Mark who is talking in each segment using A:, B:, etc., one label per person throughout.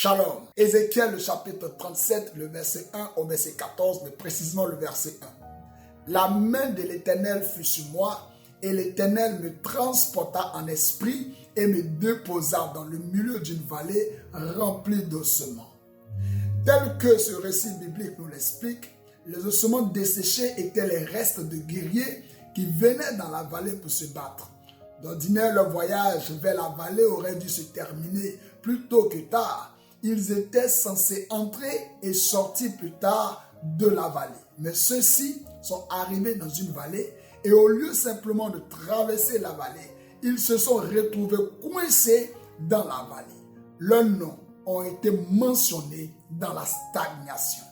A: Shalom. Ézéchiel, le chapitre 37, le verset 1 au verset 14, mais précisément le verset 1. La main de l'Éternel fut sur moi, et l'Éternel me transporta en esprit et me déposa dans le milieu d'une vallée remplie d'ossements. Tel que ce récit biblique nous l'explique, les ossements desséchés étaient les restes de guerriers qui venaient dans la vallée pour se battre. D'ordinaire, leur voyage vers la vallée aurait dû se terminer plus tôt que tard. Ils étaient censés entrer et sortir plus tard de la vallée. Mais ceux-ci sont arrivés dans une vallée et au lieu simplement de traverser la vallée, ils se sont retrouvés coincés dans la vallée. Leurs noms ont été mentionnés dans la stagnation.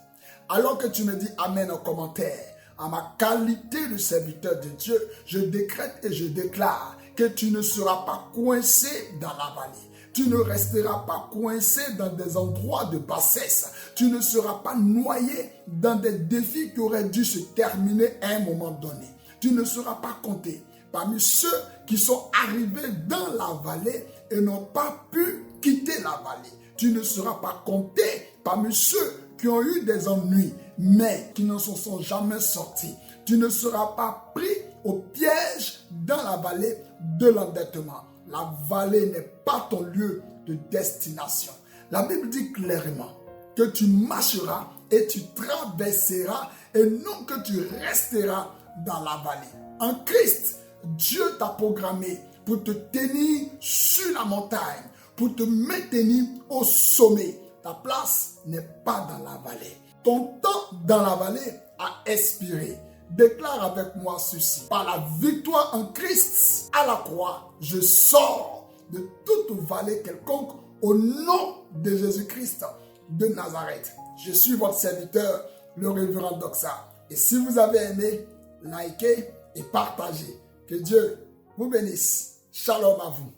A: Alors que tu me dis Amen en commentaire, en ma qualité de serviteur de Dieu, je décrète et je déclare que tu ne seras pas coincé dans la vallée. Tu ne resteras pas coincé dans des endroits de bassesse. Tu ne seras pas noyé dans des défis qui auraient dû se terminer à un moment donné. Tu ne seras pas compté parmi ceux qui sont arrivés dans la vallée et n'ont pas pu quitter la vallée. Tu ne seras pas compté parmi ceux qui ont eu des ennuis, mais qui n'en sont jamais sortis. Tu ne seras pas pris au piège dans la vallée de l'endettement. La vallée n'est pas ton lieu de destination. La Bible dit clairement que tu marcheras et tu traverseras et non que tu resteras dans la vallée. En Christ, Dieu t'a programmé pour te tenir sur la montagne, pour te maintenir au sommet. Ta place n'est pas dans la vallée. Ton temps dans la vallée a expiré. Déclare avec moi ceci. Par la victoire en Christ à la croix, je sors de toute vallée quelconque au nom de Jésus-Christ de Nazareth. Je suis votre serviteur, le révérend Doxa. Et si vous avez aimé, likez et partagez. Que Dieu vous bénisse. Shalom à vous.